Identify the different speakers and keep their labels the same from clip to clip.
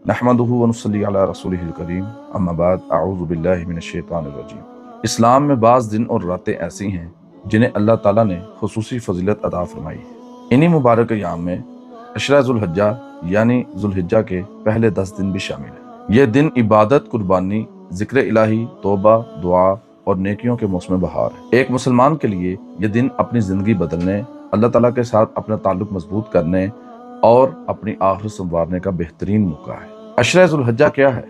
Speaker 1: नहमदुहु व नुसल्ली अला रसूलिहिल करीम अम्मा बाद अऊज़ु बिल्लाहि मिनश शैतानिर रजीम। इस्लाम में बाज़ दिन और रातें ऐसी हैं जिन्हें अल्लाह ताला ने खुसूसी फजीलत अता फरमाई है। इन्हीं मुबारक अय्याम में अशरा ज़ुल्हिज्जा यानी ज़ुल्हिज्जा के पहले 10 दिन भी शामिल हैं। ये दिन इबादत, कुर्बानी, ज़िक्र इलाही, तौबा, दुआ और नेकियों के मौसम बहार है। एक मुसलमान के लिए ये दिन अपनी ज़िंदगी बदलने, अल्लाह ताला के साथ अपना ताल्लुक मजबूत करने और अपनी आखिरत संवारने का बेहतरीन मौका है। अशरा ज़ुल्हिज्जा क्या है?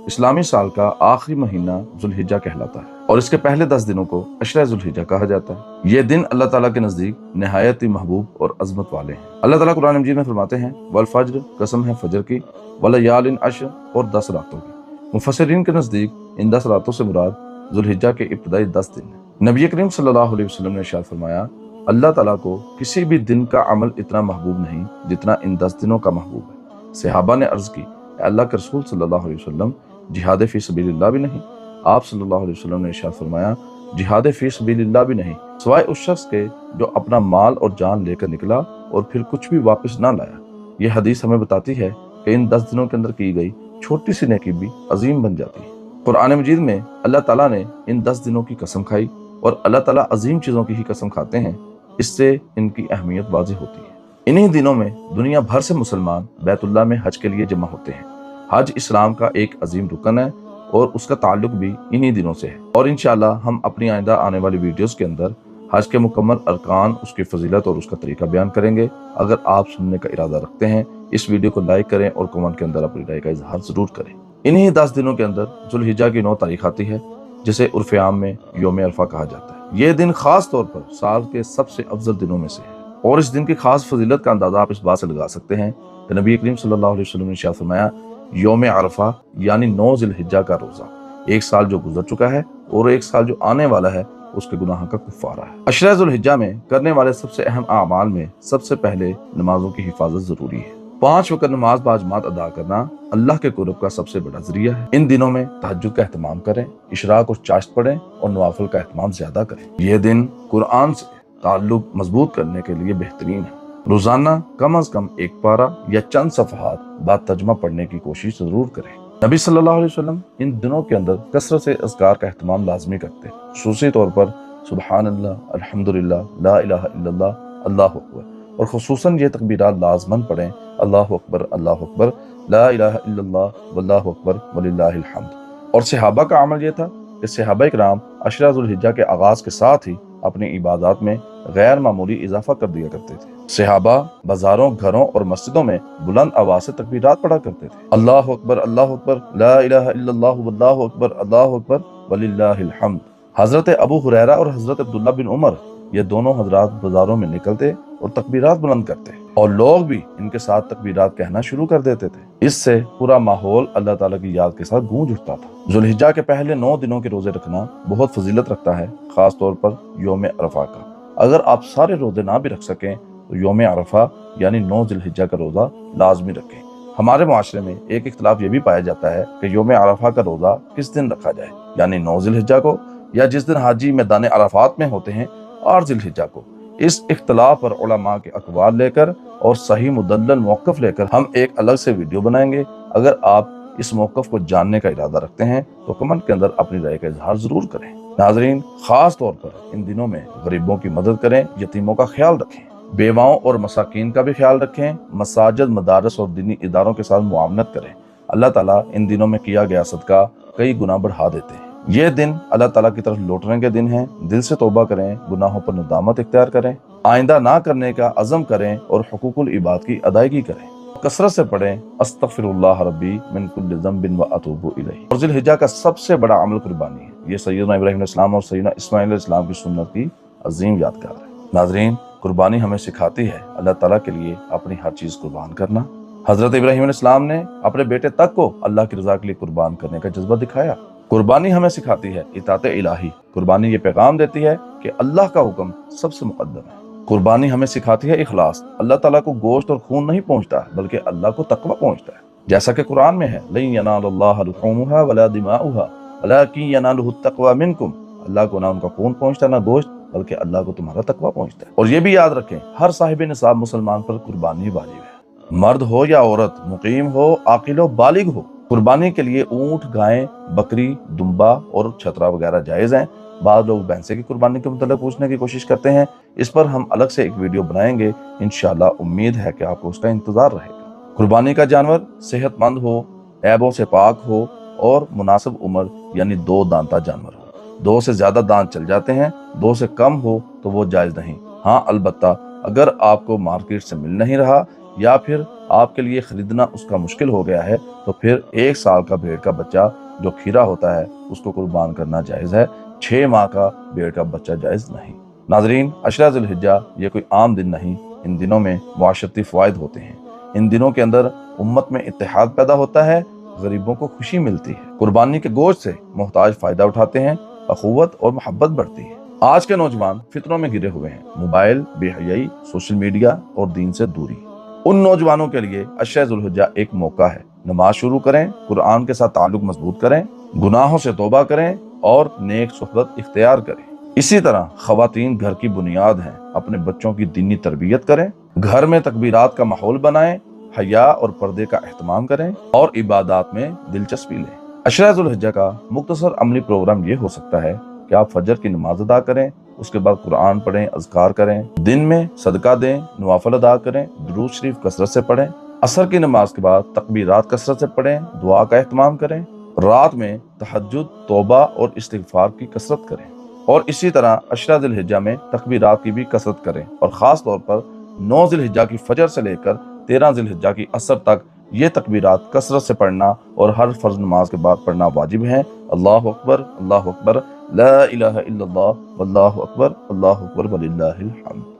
Speaker 1: इस्लामी साल का आखिरी महीना ज़ुल्हिज्जा कहलाता है और इसके पहले 10 दिनों को अशरा ज़ुल्हिज्जा कहा जाता है। ये दिन अल्लाह ताला के नज़दीक निहायत ही महबूब और अज़मत वाले हैं। अल्लाह ताला कुरान मजीद में फरमाते हैं, वल फज्र, कसम है फजर की, वलयालिन अश्र, और 10 रातों की। मुफस्सिरीन के नज़दीक इन 10 रातों से मुराद ज़ुल्हिज्जा के इब्तिदाई 10 दिन है। नबी करीम सल्लल्लाहु अलैहि वसल्लम ने इरशाद फरमाया, अल्लाह ताला को किसी भी दिन का अमल इतना महबूब नहीं जितना इन 10 दिनों का महबूब है। सहाबा ने अर्ज़ की, अल्लाह के रसूल सल्लल्लाहु अलैहि वसल्लम, जिहाद फी सबीलिल्लाह भी नहीं? आप सल्लल्लाहु अलैहि वसल्लम ने इरशाद फरमाया, जिहाद फी सबीलिल्लाह भी नहीं सिवाय उस शख्स के जो अपना माल और जान लेकर निकला और फिर कुछ भी वापस ना लाया। यह हदीस हमें बताती है कि इन 10 दिनों के अंदर की गई छोटी सी नेकी भी अजीम बन जाती है। कुरान मजीद में अल्लाह ताला ने इन 10 दिनों की कसम खाई और अल्लाह ताला अजीम चीज़ों की ही कसम खाते हैं, इससे इनकी अहमियत वाज़ेह होती है। इन्हीं दिनों में दुनिया भर से मुसलमान बैतुल्लाह में हज के लिए जमा होते हैं। हज इस्लाम का एक अजीम रुकन है और उसका ताल्लुक भी इन्हीं दिनों से है। और इंशाअल्लाह हम अपनी आइंदा आने वाली वीडियोस के अंदर हज के मुकम्मल अरकान, उसकी फजीलत और उसका तरीका बयान करेंगे। अगर आप सुनने का इरादा रखते हैं, इस वीडियो को लाइक करें और कमेंट के अंदर अपनी राय का इजहार जरूर करें। इन्हीं 10 दिनों के अंदर ज़ुल्हिज्जा की 9 तारीख आती है, जिसे उर्फ़ आम में यौम अरफा कहा जाता है। ये दिन खास तौर पर साल के सबसे अफजल दिनों में से है और इस दिन की खास फजीलत का अंदाजा आप इस बात से लगा सकते हैं कि नबी करीम सल्लल्लाहु अलैहि वसल्लम ने इरशाद फरमाया, यौम अरफा यानी 9 ज़िल्हिज्जा का रोज़ा, एक साल जो गुजर चुका है और एक साल जो आने वाला है उसके गुनाह का कुफ़ारा है। अशरा ज़ुल्हिज्जा में करने वाले सबसे अहम आमाल में सबसे पहले नमाजों की हिफाजत जरूरी है। 5 वक्त नमाज बाजमात अदा करना अल्लाह के कुर्ब का सबसे बड़ा जरिया है। इन दिनों में तहज्जुद का एहतमाम करें, इशराक और चाश्त पढ़ें और नवाफिल का एहतमाम ज्यादा करें। यह दिन कुरान से ताल्लुक मजबूत करने के लिए बेहतरीन है। रोजाना कम अज कम एक पारा या चंद सफ़हात बाद तर्जुमा पढ़ने की कोशिश जरूर करें। नबी सल्लल्लाहु अलैहि वसल्लम इन दिनों के अंदर कसरत से अज़कार का एहतमाम लाजमी करते, खुसूसी तौर पर सुबहानल्लाह, अल्हम्दुलिल्लाह, ला इलाहा इल्लल्लाह, अल्लाहु अकबर, और खुसूसन ये तकबीरात लाजमन पढ़ें, अल्लाहु अकबर, ला इलाहा इल्लल्लाह, वल्लाहु अकबर, वलिल्लाहिल हम्द। और सहाबा का अमल ये था कि सहाबा इकराम अशरा ज़ुल्हिज्जा के आगाज के साथ ही अपनी इबादत में गैर मामूली इजाफा कर दिया करते थे। सहाबा बाजारों, घरों और मस्जिदों में बुलंद आवाज से तकबीरात पढ़ा करते थे, अल्लाहु अकबर, ला इलाहा इल्लल्लाह, वल्लाहु अकबर, वलिल्लाहिल हम्द। हजरत अबू हुरैरा और हजरत अब्दुल्लाह बिन उमर, ये दोनों हजरात बाजारों में निकलते और तकबीरात बुलंद करते और लोग भी इनके साथ तकबीरात कहना शुरू कर देते थे। इससे पूरा माहौल अल्लाह ताला की याद के साथ गूंज उठता था। ज़ुल्हिज्जा के पहले 9 दिनों के रोजे रखना बहुत फजीलत रखता है, खास तौर पर यौम अरफा का। अगर आप सारे रोजे ना भी रख सकें तो यौम अरफा यानी 9 ज़ुल्हिज्जा का रोजा लाजमी रखें। हमारे माशरे में एक इख्तिलाफ ये भी पाया जाता है कि यौम अरफा का रोजा किस दिन रखा जाए, यानी 9 ज़ुल्हिज्जा को या जिस दिन हाजी मैदान अराफात में होते हैं 8 ज़िल्हिज्जा को। इस इख्तिलाफ पर उलमा के अक़वाल लेकर और सही मुदल्लल मौक़िफ़ लेकर हम एक अलग से वीडियो बनाएंगे। अगर आप इस मौक़िफ़ को जानने का इरादा रखते हैं तो कमेंट के अंदर अपनी राय का इजहार जरूर करें। नाज़रीन, खास तौर पर इन दिनों में गरीबों की मदद करें, यतीमों का ख्याल रखें, बेवाओं और मसाकीन का भी ख्याल रखें, मसाजिद, मदारस और दीनी इदारों के साथ मुआवनत करें। अल्लाह ताला इन दिनों में किया गया सदका कई गुना बढ़ा देते हैं। ये दिन अल्लाह ताला की तरफ लौटने के दिन है। दिल से तौबा करें, गुनाहों पर नदामत इख्तियार करें, आइंदा ना करने का अज़म करें और हुकूकुल इबाद की अदायगी करें। कसरत से पढ़ें, अस्तग़फिरुल्लाह रब्बी मिन कुल्लि ज़ंबिन व अतूबु इलैहि। और ज़ुल्हिज्जा का सबसे बड़ा अमल कुर्बानी है। ये सैयदना इब्राहीम अलैहिस्सलाम और सैयदना इस्माईल अलैहिस्सलाम की सुन्नत की अजीम यादगार है। नाज़रीन, कुर्बानी हमें सिखाती है अल्लाह ताला के लिए अपनी हर चीज़ कुर्बान करना। हज़रत इब्राहीम अलैहिस्सलाम ने अपने बेटे तक को अल्लाह की रज़ा के लिए कुर्बान करने का जज्बा दिखाया। कुर्बानी हमें सिखाती है इताअत इलाही। कुर्बानी ये पैगाम देती है कि अल्लाह का हुक्म सबसे मुक़द्दम है। कुर्बानी हमें सिखाती है इखलास। अल्लाह ताला को गोश्त और खून नहीं पहुंचता बल्कि अल्लाह को तकवा पहुंचता है। जैसा कि कुरान में है, लन यनालल्लाह लुहूमुहा वला दिमाउहा वलाकिन यनालुहु तक़वा मिनकुम। अल्लाह को ना उनका खून पहुंचता ना गोश्त, बल्कि अल्लाह को तुम्हारा तकवा पहुंचता है। और ये भी याद रखें, हर साहिब निसाब मुसलमान पर कुर्बानी वाजिब है। मर्द हो या औरत, मुकीम हो, आकिल हो, बालिग हो। कुर्बानी के लिए ऊंट, गायें, बकरी, दुम्बा और छतरा वगैरह जायज़ हैं। बाद लोग भैंसे की कुर्बानी के मतलब पूछने की कोशिश करते हैं। इस पर हम अलग से एक वीडियो बनाएंगे इंशाल्लाह। उम्मीद है कि आपको उसका इंतजार रहेगा। कुर्बानी का जानवर सेहतमंद हो, ऐबों से पाक हो और मुनासिब उम्र यानी 2 दांता जानवर हो। 2 से ज्यादा दांत चल जाते हैं, 2 से कम हो तो वो जायज नहीं। हाँ, अलबत्ता अगर आपको मार्केट से मिल नहीं रहा या फिर आपके लिए खरीदना उसका मुश्किल हो गया है तो फिर 1 साल का भेड़ का बच्चा जो खीरा होता है उसको कुर्बान करना जायज है। 6 माह का भेड़ का बच्चा जायज नहीं। नाजरीन, अशरा ज़ुल्हिज्जा ये कोई आम दिन नहीं। इन दिनों में मुआशरती फ़वाइद होते हैं। इन दिनों के अंदर उम्मत में इत्तेहाद पैदा होता है, गरीबों को खुशी मिलती है। कुर्बानी के गोश्त से मोहताज फायदा उठाते हैं, अखुवत और मोहब्बत बढ़ती है। आज के नौजवान फितरों में गिरे हुए हैं। मोबाइल, बेहयाई, सोशल मीडिया और दीन से दूरी। उन नौजवानों के लिए अशरा ज़ुल्हिज्जा एक मौका है। नमाज शुरू करें, कुरान के साथ ताल्लुक मजबूत करें, गुनाहों से तौबा करें और नेक सुहबत इख्तियार करें। इसी तरह खवातीन घर की बुनियाद हैं। अपने बच्चों की दीनी तरबियत करें, घर में तकबीरात का माहौल बनाएं, हया और पर्दे का एहतमाम करें और इबादत में दिलचस्पी लें। अशरा ज़ुल्हिज्जा का मुख्तसर अमली प्रोग्राम ये हो सकता है कि आप फजर की नमाज अदा करें, उसके बाद कुरान पढ़ें, अज़कार करें, दिन में सदका दें, नवाफिल अदा करें, दुरूद शरीफ कसरत से पढ़ें, असर की नमाज के बाद तकबीरात कसरत से पढ़ें, दुआ का एहतमाम करें, रात में तहज्जुद, तौबा और इस्तिग़फ़ार की कसरत करें और इसी तरह अशरा ज़ुल्हिज्जा में तकबीरात की भी कसरत करें और ख़ास तौर पर 9 ज़ुल्हिज्जा की फजर से लेकर 13 ज़ुल्हिज्जा की असर तक ये तकबीरात कसरत से पढ़ना और हर फर्ज नमाज के बाद पढ़ना वाजिब है। अल्लाहु अकबर, अल्लाहु अकबर, ला इलाहा इल्लल्लाह, वल्लाहु अकबर, अल्लाहु अकबर, वलिल्लाहिल हम्द।